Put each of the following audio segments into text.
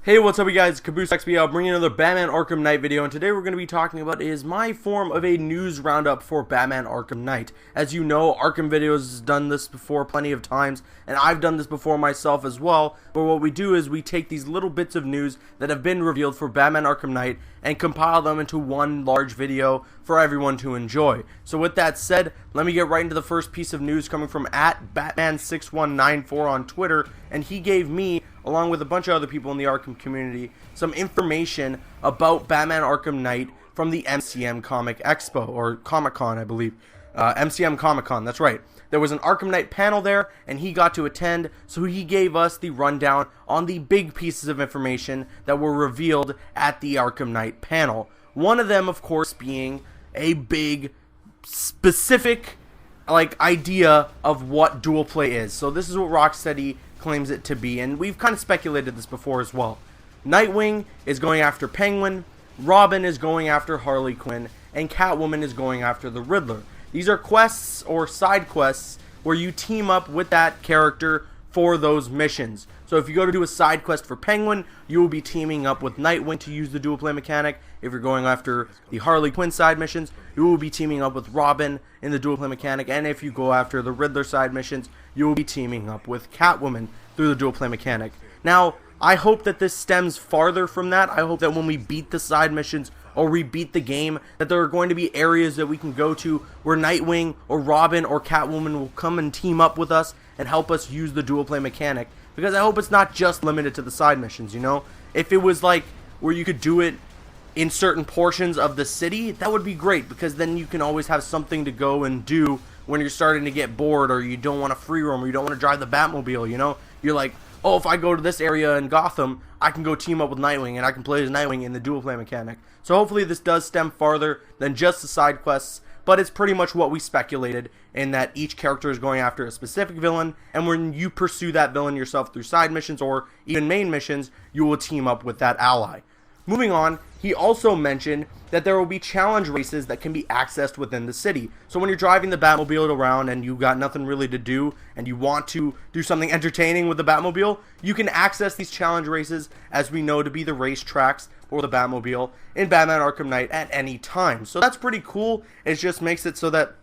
Hey, what's up you guys, Caboose XP, I'll bring you another Batman Arkham Knight video, and today we're going to be talking about is my form of a news roundup for Batman Arkham Knight. As you know, Arkham Videos has done this before plenty of times, and I've done this before myself as well, but what we do is we take these little bits of news that have been revealed for Batman Arkham Knight and compile them into one large video for everyone to enjoy. So with that said, let me get right into the first piece of news coming from @Batman6194 on Twitter, and he gave me, along with a bunch of other people in the Arkham community, some information about Batman Arkham Knight from the MCM Comic Expo, or Comic-Con, I believe. MCM Comic-Con, that's right. There was an Arkham Knight panel there, and he got to attend, so he gave us the rundown on the big pieces of information that were revealed at the Arkham Knight panel. One of them, of course, being a big, specific, idea of what dual play is. So this is what Rocksteady claims it to be, and we've kind of speculated this before as well. Nightwing is going after Penguin, Robin is going after Harley Quinn, and Catwoman is going after the Riddler. These are quests or side quests where you team up with that character for those missions. So if you go to do a side quest for Penguin, you will be teaming up with Nightwing to use the dual play mechanic. If you're going after the Harley Quinn side missions, you will be teaming up with Robin in the dual play mechanic. And if you go after the Riddler side missions, you will be teaming up with Catwoman through the dual play mechanic. Now, I hope that this stems farther from that. I hope that when we beat the side missions or we beat the game, that there are going to be areas that we can go to where Nightwing or Robin or Catwoman will come and team up with us and help us use the dual play mechanic. Because I hope it's not just limited to the side missions, you know? If it was like where you could do it in certain portions of the city, that would be great, because then you can always have something to go and do when you're starting to get bored, or you don't want to free roam, or you don't want to drive the Batmobile, you know? You're like, oh, if I go to this area in Gotham, I can go team up with Nightwing, and I can play as Nightwing in the dual play mechanic. So hopefully this does stem farther than just the side quests, but it's pretty much what we speculated, in that each character is going after a specific villain, and when you pursue that villain yourself through side missions or even main missions, you will team up with that ally. Moving on, he also mentioned that there will be challenge races that can be accessed within the city. So when you're driving the Batmobile around and you got nothing really to do, and you want to do something entertaining with the Batmobile, you can access these challenge races, as we know to be the race tracks for the Batmobile in Batman Arkham Knight at any time. So that's pretty cool. It just makes it so that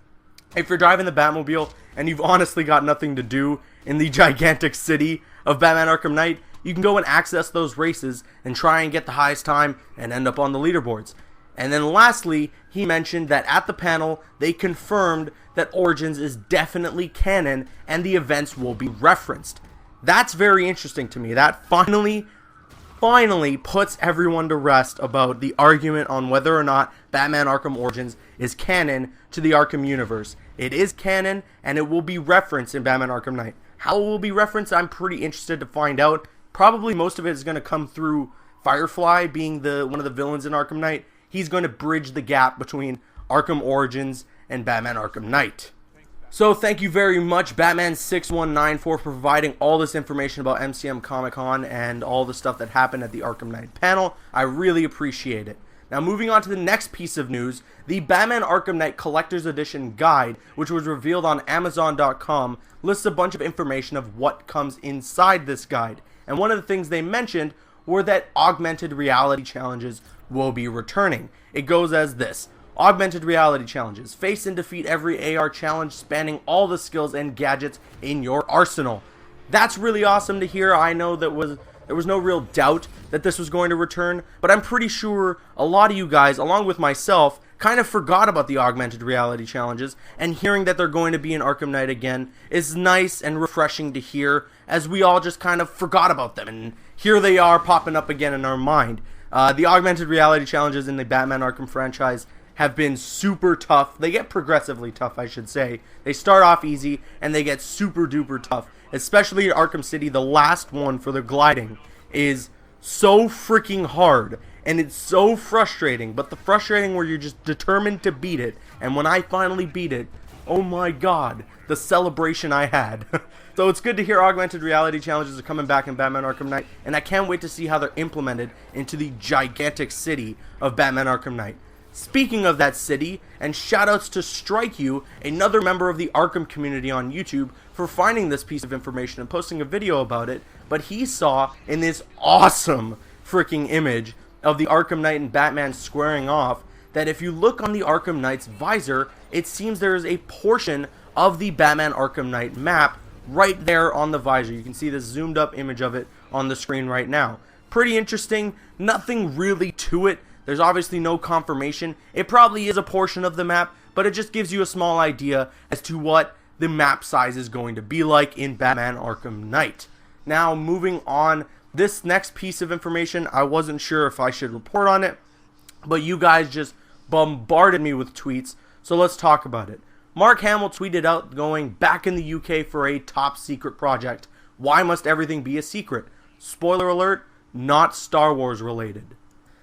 if you're driving the Batmobile and you've honestly got nothing to do in the gigantic city of Batman Arkham Knight, you can go and access those races and try and get the highest time and end up on the leaderboards. And then lastly, he mentioned that at the panel, they confirmed that Origins is definitely canon and the events will be referenced. That's very interesting to me. That finally puts everyone to rest about the argument on whether or not Batman Arkham Origins is canon to the Arkham universe. It is canon, and it will be referenced in Batman Arkham Knight. How it will be referenced, I'm pretty interested to find out. Probably most of it is going to come through Firefly being one of the villains in Arkham Knight. He's going to bridge the gap between Arkham Origins and Batman Arkham Knight. So thank you very much, Batman6194, for providing all this information about MCM Comic-Con and all the stuff that happened at the Arkham Knight panel. I really appreciate it. Now moving on to the next piece of news, the Batman Arkham Knight Collector's Edition Guide, which was revealed on Amazon.com, lists a bunch of information of what comes inside this guide. And one of the things they mentioned were that augmented reality challenges will be returning. It goes as this: augmented reality challenges. Face and defeat every AR challenge spanning all the skills and gadgets in your arsenal. That's really awesome to hear. I know there was no real doubt that this was going to return, but I'm pretty sure a lot of you guys, along with myself, kind of forgot about the augmented reality challenges, and hearing that they're going to be in Arkham Knight again is nice and refreshing to hear, as we all just kind of forgot about them, and here they are popping up again in our mind. The augmented reality challenges in the Batman Arkham franchise have been super tough. They get progressively tough, I should say. They start off easy, and they get super duper tough. Especially at Arkham City, the last one for the gliding is so freaking hard, and it's so frustrating, but the frustrating where you're just determined to beat it, and when I finally beat it, oh my god, the celebration I had. So it's good to hear augmented reality challenges are coming back in Batman Arkham Knight, and I can't wait to see how they're implemented into the gigantic city of Batman Arkham Knight. Speaking of that city, and shoutouts to Strike You, another member of the Arkham community on YouTube, for finding this piece of information and posting a video about it, but he saw in this awesome freaking image of the Arkham Knight and Batman squaring off, that if you look on the Arkham Knight's visor, it seems there is a portion of the Batman Arkham Knight map right there on the visor. You can see this zoomed up image of it on the screen right now. Pretty interesting. Nothing really to it. There's obviously no confirmation. It probably is a portion of the map, but it just gives you a small idea as to what the map size is going to be like in Batman Arkham Knight. Now, moving on, this next piece of information, I wasn't sure if I should report on it, but you guys just bombarded me with tweets, so let's talk about it. Mark Hamill tweeted out going back in the UK for a top secret project. Why must everything be a secret? Spoiler alert, not Star Wars related.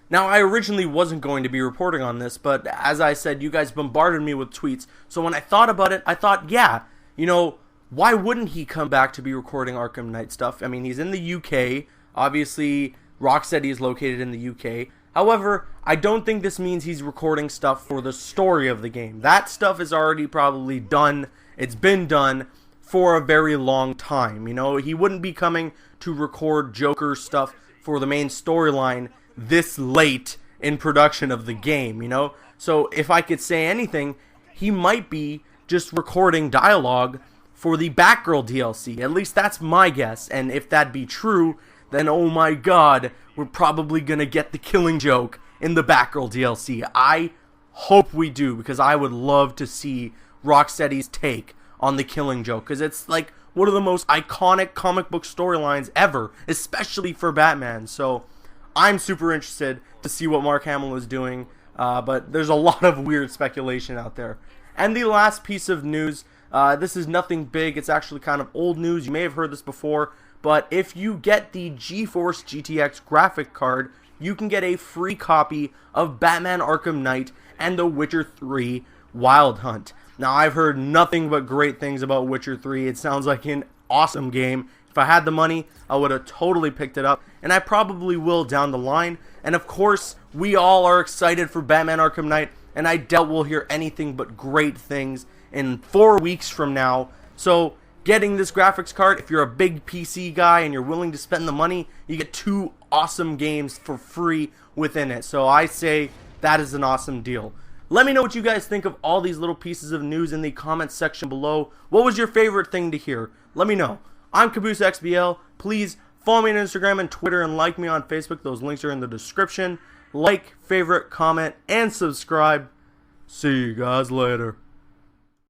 Now, I originally wasn't going to be reporting on this, but as I said, you guys bombarded me with tweets, so when I thought about it, I thought, yeah, you know, why wouldn't he come back to be recording Arkham Knight stuff? I mean, he's in the UK, obviously Rocksteady is located in the UK. However, I don't think this means he's recording stuff for the story of the game. That stuff is already probably done. It's been done for a very long time. You know, he wouldn't be coming to record Joker stuff for the main storyline this late in production of the game, you know? So if I could say anything, he might be just recording dialogue for the Batgirl DLC. At least that's my guess. And if that be true, then oh my god, we're probably gonna get the Killing Joke in the Batgirl DLC. I hope we do, because I would love to see Rocksteady's take on the Killing Joke, because it's like one of the most iconic comic book storylines ever, especially for Batman. So I'm super interested to see what Mark Hamill is doing, but there's a lot of weird speculation out there. And the last piece of news, this is nothing big, it's actually kind of old news, you may have heard this before, but if you get the GeForce GTX graphic card, you can get a free copy of Batman Arkham Knight and The Witcher 3 Wild Hunt. Now, I've heard nothing but great things about Witcher 3. It sounds like an awesome game. If I had the money, I would have totally picked it up, and I probably will down the line. And of course, we all are excited for Batman Arkham Knight, and I doubt we'll hear anything but great things in 4 weeks from now. So, getting this graphics card, if you're a big PC guy and you're willing to spend the money, you get 2 awesome games for free within it. So I say that is an awesome deal. Let me know what you guys think of all these little pieces of news in the comments section below. What was your favorite thing to hear? Let me know. I'm CaboosXBL. Please follow me on Instagram and Twitter and like me on Facebook. Those links are in the description. Like, favorite, comment, and subscribe. See you guys later.